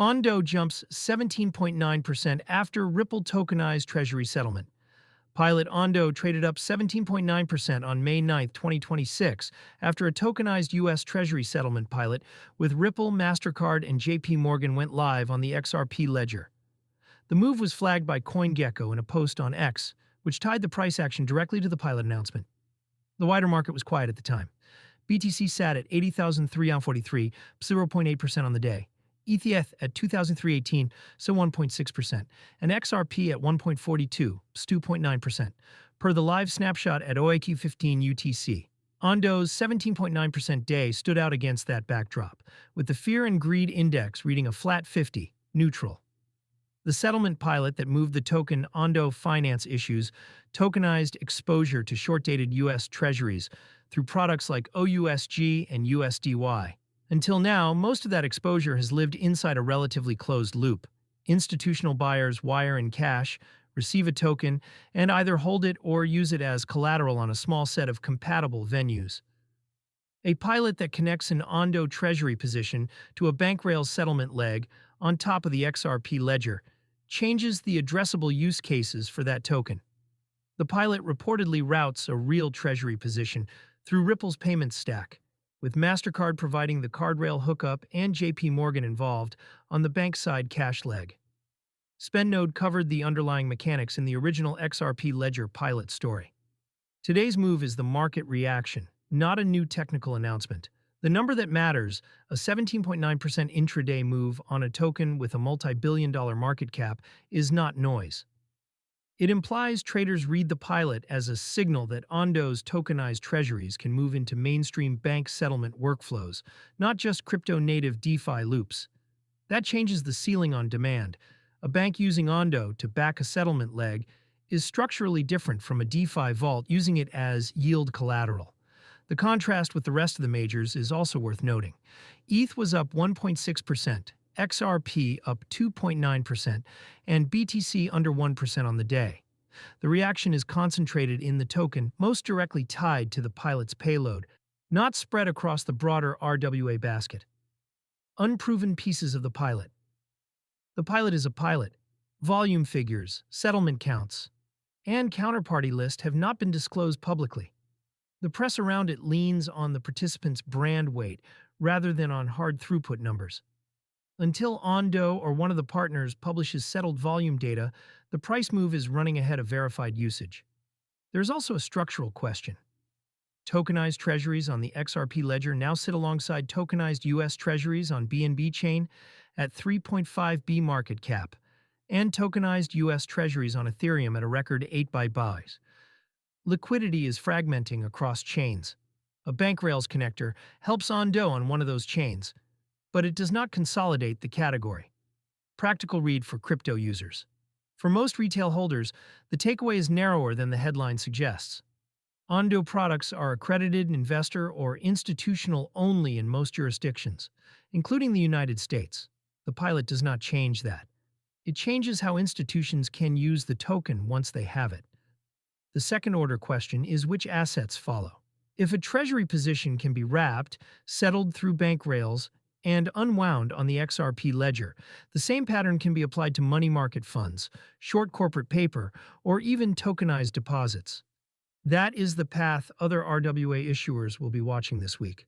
ONDO jumps 17.9% after Ripple tokenized Treasury settlement. Pilot ONDO traded up 17.9% on May 9, 2026, after a tokenized US Treasury settlement pilot with Ripple, Mastercard, and JPMorgan went live on the XRP Ledger. The move was flagged by CoinGecko in a post on X, which tied the price action directly to the pilot announcement. The wider market was quiet at the time. BTC sat at 80,343, 0.8% on the day. ETH at 2,318, so 1.6%, and XRP at 1.42, 2.9%, per the live snapshot at OAQ 15 UTC. ONDO's 17.9% day stood out against that backdrop, with the Fear and Greed Index reading a flat 50, neutral. The settlement pilot that moved the token ONDO finance issues tokenized exposure to short-dated US Treasuries through products like OUSG and USDY. Until now, most of that exposure has lived inside a relatively closed loop. Institutional buyers wire in cash, receive a token, and either hold it or use it as collateral on a small set of compatible venues. A pilot that connects an ONDO treasury position to a bank rails settlement leg on top of the XRP Ledger changes the addressable use cases for that token. The pilot reportedly routes a real treasury position through Ripple's payment stack, with Mastercard providing the card rail hookup and JPMorgan involved on the bank-side cash leg. SpendNode covered the underlying mechanics in the original XRP Ledger pilot story. Today's move is the market reaction, not a new technical announcement. The number that matters, a 17.9% intraday move on a token with a multi-billion-dollar market cap, is not noise. It implies traders read the pilot as a signal that ONDO's tokenized treasuries can move into mainstream bank settlement workflows, not just crypto-native DeFi loops. That changes the ceiling on demand. A bank using ONDO to back a settlement leg is structurally different from a DeFi vault using it as yield collateral. The contrast with the rest of the majors is also worth noting. ETH was up 1.6%. XRP up 2.9%, and BTC under 1% on the day. The reaction is concentrated in the token most directly tied to the pilot's payload, not spread across the broader RWA basket. Unproven pieces of the pilot. The pilot is a pilot. Volume figures, settlement counts, and counterparty list have not been disclosed publicly. The press around it leans on the participant's brand weight rather than on hard throughput numbers. Until ONDO or one of the partners publishes settled volume data, the price move is running ahead of verified usage. There's also a structural question. Tokenized treasuries on the XRP Ledger now sit alongside tokenized US Treasuries on BNB chain at 3.5 B market cap, and tokenized US Treasuries on Ethereum at a record 8 by buys. Liquidity is fragmenting across chains. A bank rails connector helps ONDO on one of those chains, but it does not consolidate the category. Practical read for crypto users. For most retail holders, the takeaway is narrower than the headline suggests. ONDO products are accredited investor or institutional only in most jurisdictions, including the United States. The pilot does not change that. It changes how institutions can use the token once they have it. The second-order question is which assets follow. If a treasury position can be wrapped, settled through bank rails, and unwound on the XRP Ledger, the same pattern can be applied to money market funds, short corporate paper, or even tokenized deposits. That is the path other RWA issuers will be watching this week.